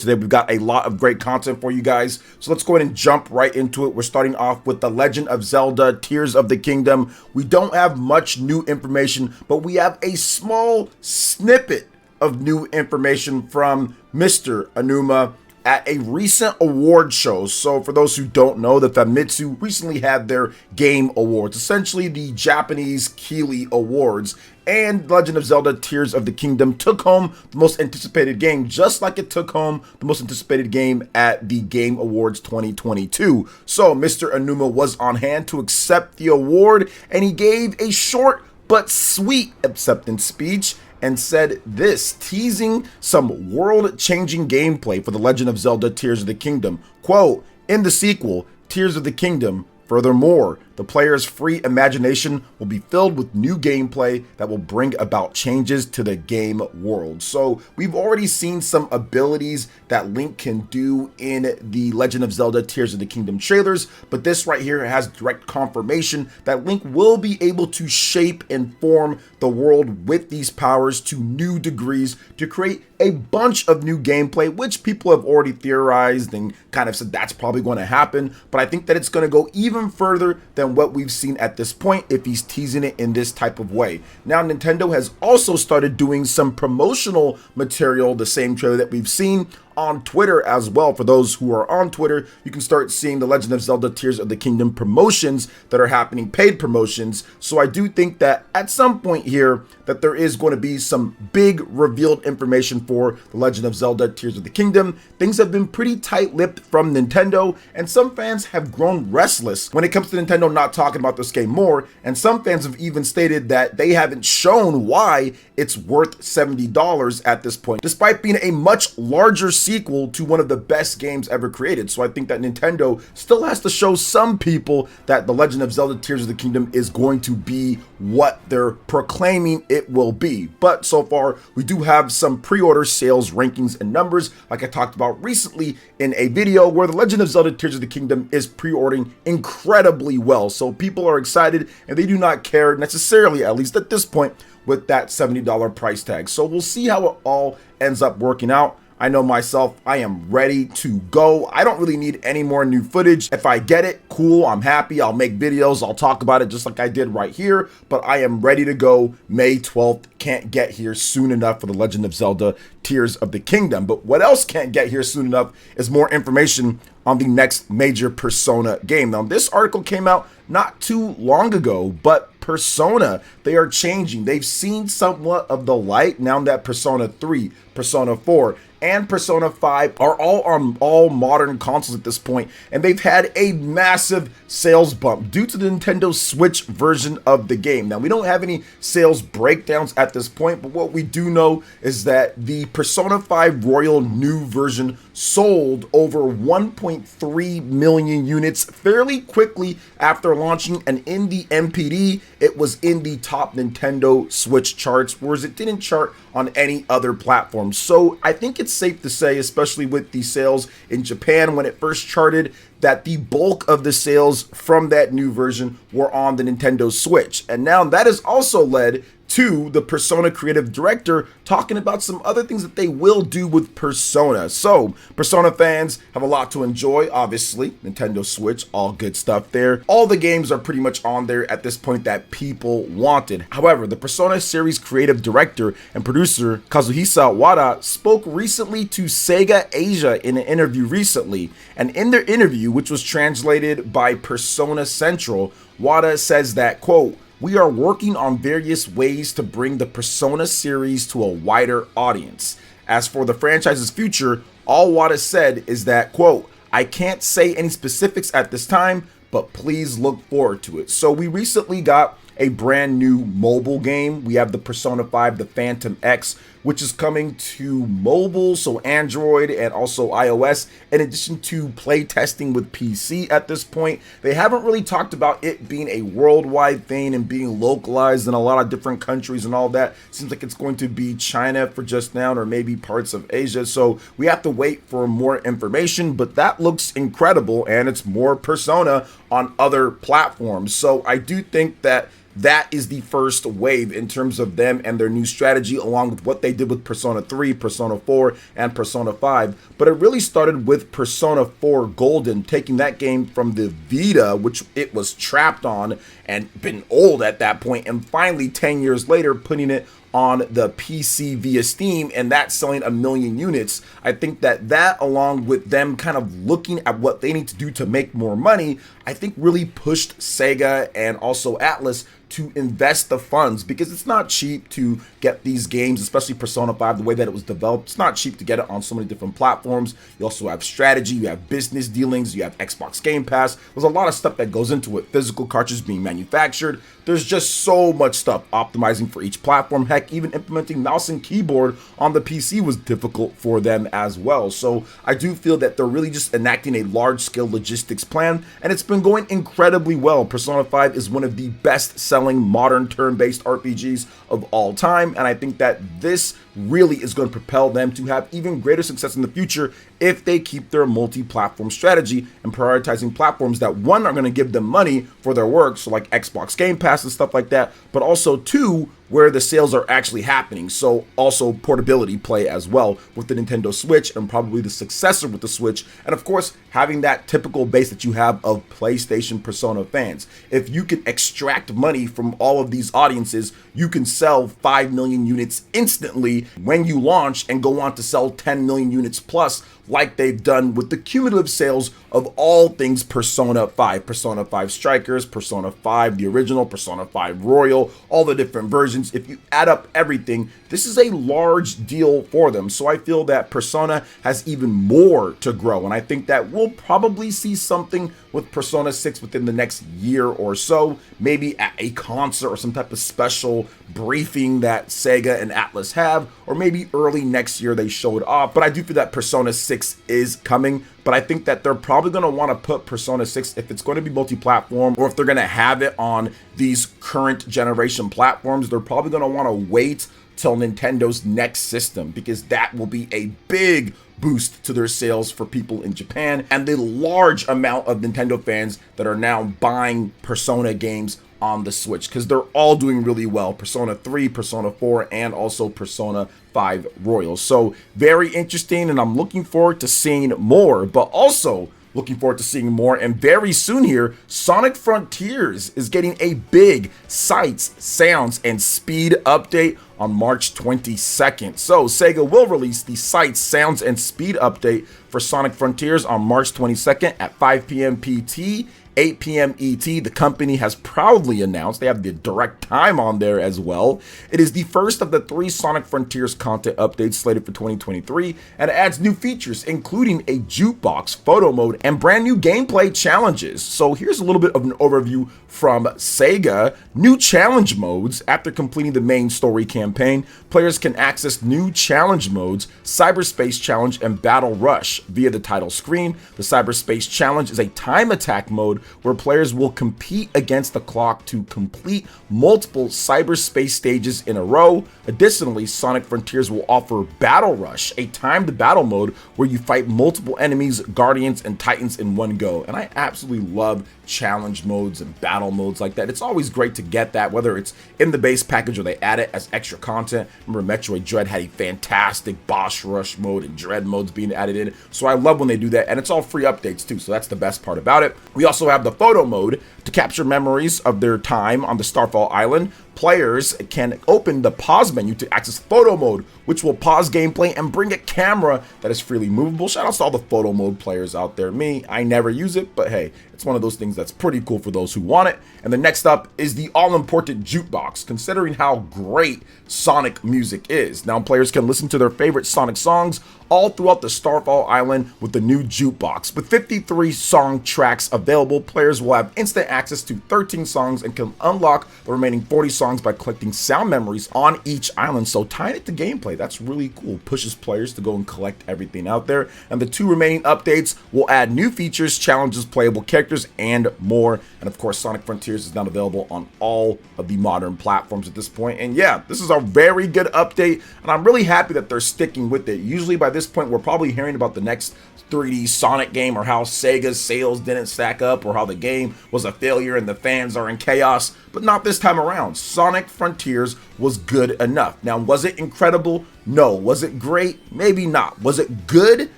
Today we've got a lot of great content for you guys, so let's go ahead and jump right into it. We're starting off with The Legend of Zelda Tears of the Kingdom. We don't have much new information, but we have a small snippet of new information from Mr. Aonuma at a recent award show. So for those who don't know, the Famitsu recently had their Game Awards, essentially the Japanese Keeley Awards, and Legend of Zelda Tears of the Kingdom took home the most anticipated game, just like it took home the most anticipated game at the Game Awards 2022. So Mr. Aonuma was on hand to accept the award, and he gave a short but sweet acceptance speech and said this, teasing some world-changing gameplay for The Legend of Zelda Tears of the Kingdom. Quote, in the sequel, Tears of the Kingdom, furthermore, the player's free imagination will be filled with new gameplay that will bring about changes to the game world. So we've already seen some abilities that Link can do in the Legend of Zelda Tears of the Kingdom trailers, but this right here has direct confirmation that Link will be able to shape and form the world with these powers to new degrees to create a bunch of new gameplay, which people have already theorized and kind of said that's probably going to happen. But I think that it's going to go even further than what we've seen at this point if he's teasing it in this type of way. Now, Nintendo has also started doing some promotional material, the same trailer that we've seen on Twitter as well. For those who are on Twitter, you can start seeing the Legend of Zelda Tears of the Kingdom promotions that are happening, paid promotions. So I do think that at some point here that there is going to be some big revealed information for the Legend of Zelda Tears of the Kingdom. Things have been pretty tight-lipped from Nintendo, and some fans have grown restless when it comes to Nintendo not talking about this game more, and some fans have even stated that they haven't shown why it's worth $70 at this point, despite being a much larger sequel to one of the best games ever created. So I think that Nintendo still has to show some people that The Legend of Zelda Tears of the Kingdom is going to be what they're proclaiming it will be. But so far, we do have some pre-order sales rankings and numbers, like I talked about recently in a video, where The Legend of Zelda Tears of the Kingdom is pre-ordering incredibly well. So people are excited, and they do not care necessarily, at least at this point, with that $70 price tag. So we'll see how it all ends up working out. I know myself, I am ready to go. I don't really need any more new footage. If I get it, cool, I'm happy. I'll make videos, I'll talk about it just like I did right here, but I am ready to go May 12th. Can't get here soon enough for The Legend of Zelda Tears of the Kingdom. But what else can't get here soon enough is more information on the next major Persona game. Now, this article came out not too long ago, but Persona, they are changing. They've seen somewhat of the light now that Persona 3, Persona 4, and Persona 5 are all on all modern consoles at this point, and they've had a massive sales bump due to the Nintendo Switch version of the game. Now, we don't have any sales breakdowns at this point, but what we do know is that the Persona 5 Royal New version sold over 1.3 million units fairly quickly after launching, and in the NPD, it was in the top Nintendo Switch charts, whereas it didn't chart on any other platform. So I think it's safe to say, especially with the sales in Japan when it first charted, that the bulk of the sales from that new version were on the Nintendo Switch. And now that has also led to the Persona creative director talking about some other things that they will do with Persona. So Persona fans have a lot to enjoy, obviously. Nintendo Switch, all good stuff there. All the games are pretty much on there at this point that people wanted. However, the Persona series creative director and producer Kazuhisa Wada spoke recently to Sega Asia in an interview recently. And in their interview, which was translated by PersonaCentral, Wada says that, quote, "We are working on various ways to bring the Persona series to a wider audience. As for the franchise's future, all Wada said is that, quote, I can't say any specifics at this time, but please look forward to it." So we recently got a brand new mobile game. We have the Persona 5, the Phantom X, which is coming to mobile, so Android and also iOS, in addition to play testing with PC at this point. They haven't really talked about it being a worldwide thing and being localized in a lot of different countries and all that. Seems like it's going to be China for just now, or maybe parts of Asia, so we have to wait for more information, but that looks incredible, and it's more Persona on other platforms. So I do think that that is the first wave in terms of them and their new strategy, along with what they did with Persona 3, Persona 4, and Persona 5. But it really started with Persona 4 Golden, taking that game from the Vita, which it was trapped on and been old at that point, and finally 10 years later putting it on the PC via Steam, and that's selling 1 million units. I think that along with them kind of looking at what they need to do to make more money, I think really pushed Sega and also Atlus to invest the funds, because it's not cheap to get these games, especially Persona 5, the way that it was developed. It's not cheap to get it on so many different platforms. You also have strategy, you have business dealings, you have Xbox Game Pass. There's a lot of stuff that goes into it. Physical cartridges being manufactured. There's just so much stuff. Optimizing for each platform. Heck, even implementing mouse and keyboard on the PC was difficult for them as well. So I do feel that they're really just enacting a large-scale logistics plan, and it's been going incredibly well. Persona 5 is one of the best-selling modern turn-based RPGs of all time, and I think that this really is going to propel them to have even greater success in the future if they keep their multi-platform strategy and prioritizing platforms that, one, are going to give them money for their work, so like Xbox Game Pass and stuff like that, but also two, where the sales are actually happening. So also portability play as well with the Nintendo Switch, and probably the successor with the Switch, and of course having that typical base that you have of PlayStation Persona fans. If you can extract money from all of these audiences, you can sell 5 million units instantly when you launch and go on to sell 10 million units plus, like they've done with the cumulative sales of all things Persona 5. Persona 5 Strikers, Persona 5 the original, Persona 5 Royal, all the different versions. If you add up everything, this is a large deal for them. So I feel that Persona has even more to grow, and I think that we'll probably see something with Persona 6 within the next year or so, maybe at a concert or some type of special briefing that Sega and Atlus have, or maybe early next year they show it off. But I do feel that Persona 6 is coming, but I think that they're probably going to want to put Persona 6, if it's going to be multi-platform, or if they're going to have it on these current generation platforms, they're probably going to want to wait till Nintendo's next system, because that will be a big boost to their sales for people in Japan and the large amount of Nintendo fans that are now buying Persona games on the Switch, because they're all doing really well. Persona 3, Persona 4, and also Persona 5 Royal. So very interesting, and I'm looking forward to seeing more, but also looking forward to seeing more. And very soon here, Sonic Frontiers is getting a big sights, sounds, and speed update on March 22nd. So Sega will release the sights, sounds, and speed update for Sonic Frontiers on March 22nd at 5 p.m. PT, 8 p.m. ET. The company has proudly announced, they have the direct time on there as well. It is the first of the 3 Sonic Frontiers content updates slated for 2023, and it adds new features, including a jukebox, photo mode, and brand new gameplay challenges. So here's a little bit of an overview from Sega. New challenge modes. After completing the main story campaign, players can access new challenge modes, Cyberspace Challenge and Battle Rush, via the title screen. The Cyberspace Challenge is a time attack mode where players will compete against the clock to complete multiple cyberspace stages in a row. Additionally, Sonic Frontiers will offer Battle Rush, a timed battle mode where you fight multiple enemies, guardians, and titans in one go. And I absolutely love challenge modes and battle modes like that. It's always great to get that, whether it's in the base package or they add it as extra content. Remember, Metroid Dread had a fantastic boss rush mode and dread modes being added in. So I love when they do that, and it's all free updates too, so that's the best part about it. We also have the photo mode to capture memories of their time on the Starfall Island. Players can open the pause menu to access photo mode, which will pause gameplay and bring a camera that is freely movable. Shout out to all the photo mode players out there. Me, I never use it, but hey, it's one of those things that's pretty cool for those who want it. And the next up is the all-important jukebox, considering how great Sonic music is. Now players can listen to their favorite Sonic songs all throughout the Starfall Island with the new jukebox. With 53 song tracks available, players will have instant access to 13 songs and can unlock the remaining 40 songs songs by collecting sound memories on each island. So tying it to gameplay, that's really cool. Pushes players to go and collect everything out there. And the 2 remaining updates will add new features, challenges, playable characters, and more. And of course, Sonic Frontiers is now available on all of the modern platforms at this point. And yeah, this is a very good update, and I'm really happy that they're sticking with it. Usually by this point, we're probably hearing about the next 3D Sonic game, or how Sega's sales didn't stack up, or how the game was a failure and the fans are in chaos, but not this time around. Sonic Frontiers was good enough. Now, was it incredible? No. Was it great? Maybe not. Was it good?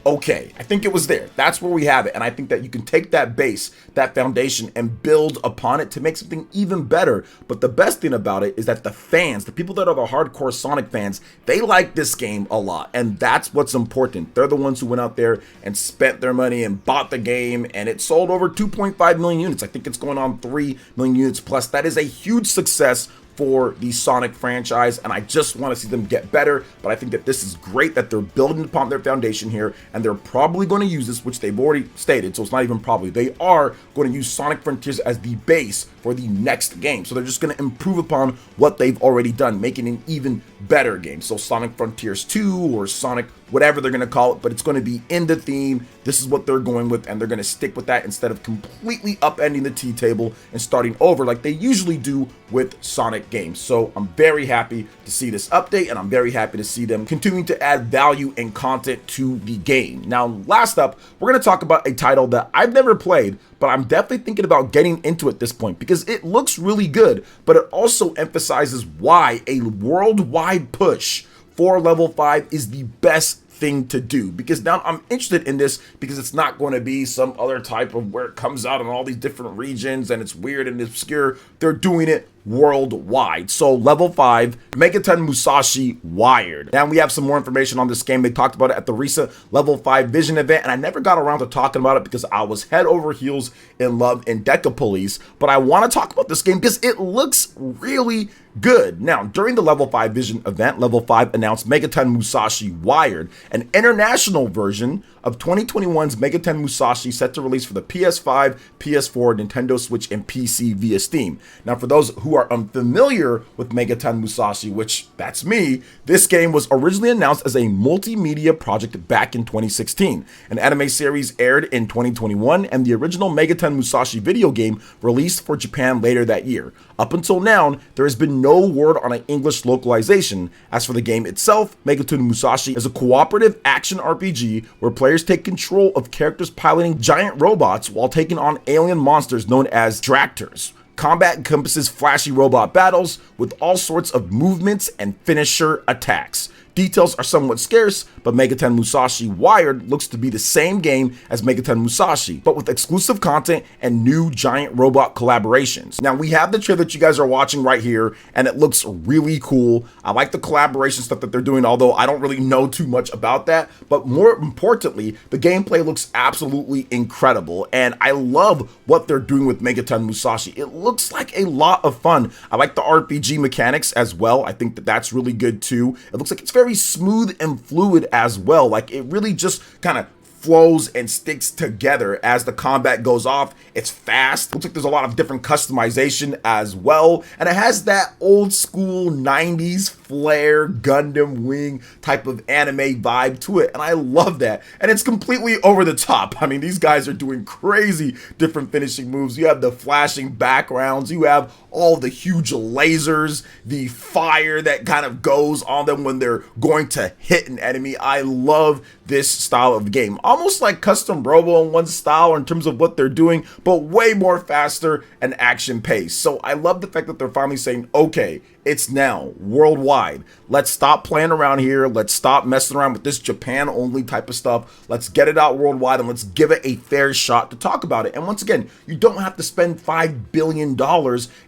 Okay, I think it was there. That's where we have it, and I think that you can take that base, that foundation, and build upon it to make something even better. But the best thing about it is that the fans, the people that are the hardcore Sonic fans, they like this game a lot, and that's what's important. They're the ones who went out there and spent their money and bought the game, and it sold over 2.5 million units. I think it's going on 3 million units plus. That is a huge success for the Sonic franchise, and I just want to see them get better. But I think that this is great that they're building upon their foundation here, and they're probably going to use this, which they've already stated, so it's not even probably, they are going to use Sonic Frontiers as the base for the next game. So they're just going to improve upon what they've already done, making an even better game. So Sonic Frontiers 2 or Sonic whatever they're going to call it, but it's going to be in the theme. This is what they're going with, and they're going to stick with that instead of completely upending the T-table and starting over like they usually do with Sonic games. So I'm very happy to see this update, and I'm very happy to see them continuing to add value and content to the game. Now, last up, we're going to talk about a title that I've never played, but I'm definitely thinking about getting into at this point because it looks really good, but it also emphasizes why a worldwide push for level 5 is the best thing to do, because now I'm interested in this because it's not going to be some other type of where it comes out in all these different regions and it's weird and obscure. They're doing it worldwide. So level 5, Megaton Musashi Wired. Now we have some more information on this game. They talked about it at the recent level 5 Vision event, and I never got around to talking about it because I was head over heels in love in Deca Police, but I want to talk about this game because it looks really good. Now, during the level 5 Vision event, level 5 announced Megaton Musashi Wired, an international version of 2021's Megaton Musashi set to release for the PS5, PS4, Nintendo Switch, and PC via Steam. Now, for those who are unfamiliar with Megaton Musashi, which that's me, this game was originally announced as a multimedia project back in 2016. An anime series aired in 2021, and the original Megaton Musashi video game released for Japan later that year. Up until now, there has been no word on an English localization. As for the game itself, Megaton Musashi is a cooperative action RPG where players take control of characters piloting giant robots while taking on alien monsters known as Dractors. Combat encompasses flashy robot battles with all sorts of movements and finisher attacks. Details are somewhat scarce, but Megaton Musashi Wired looks to be the same game as Megaton Musashi, but with exclusive content and new giant robot collaborations. Now, we have the trailer that you guys are watching right here, and it looks really cool. I like the collaboration stuff that they're doing, although I don't really know too much about that. But more importantly, the gameplay looks absolutely incredible, and I love what they're doing with Megaton Musashi. It looks like a lot of fun. I like the RPG mechanics as well. I think that that's really good too. It looks like it's very smooth and fluid as well. Like, it really just kind of flows and sticks together as the combat goes off. It's fast. Looks like there's a lot of different customization as well. And it has that old school 90s flair Gundam Wing type of anime vibe to it. And I love that. And it's completely over the top. I mean, these guys are doing crazy different finishing moves. You have the flashing backgrounds. You have all the huge lasers, the fire that kind of goes on them when they're going to hit an enemy. I love this style of game. Almost like Custom Robo in one style in terms of what they're doing, but way more faster and action paced. So I love the fact that they're finally saying, okay, it's now worldwide. Let's stop playing around here. Let's stop messing around with this Japan only type of stuff. Let's get it out worldwide and let's give it a fair shot to talk about it. And once again, you don't have to spend $5 billion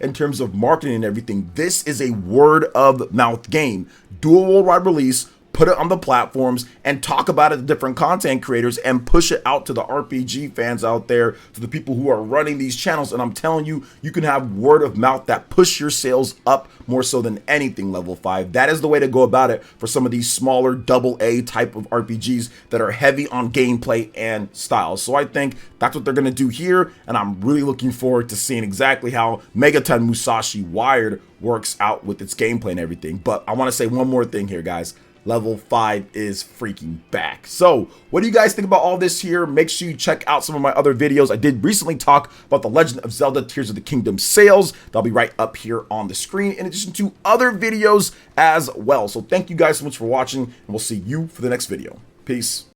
in terms of marketing and everything. This is a word of mouth game. Do a worldwide release, put it on the platforms, and talk about it to different content creators and push it out to the RPG fans out there, to the people who are running these channels. And I'm telling you, you can have word of mouth that push your sales up more so than anything, Level 5. That is the way to go about it for some of these smaller AA type of RPGs that are heavy on gameplay and style. So I think that's what they're going to do here, and I'm really looking forward to seeing exactly how Megaton Musashi Wired works out with its gameplay and everything. But I want to say one more thing here, guys. Level 5 is freaking back. So what do you guys think about all this here? Make sure you check out some of my other videos. I did recently talk about the Legend of Zelda Tears of the Kingdom sales. They'll be right up here on the screen, in addition to other videos as well. So thank you guys so much for watching, and we'll see you for the next video. Peace.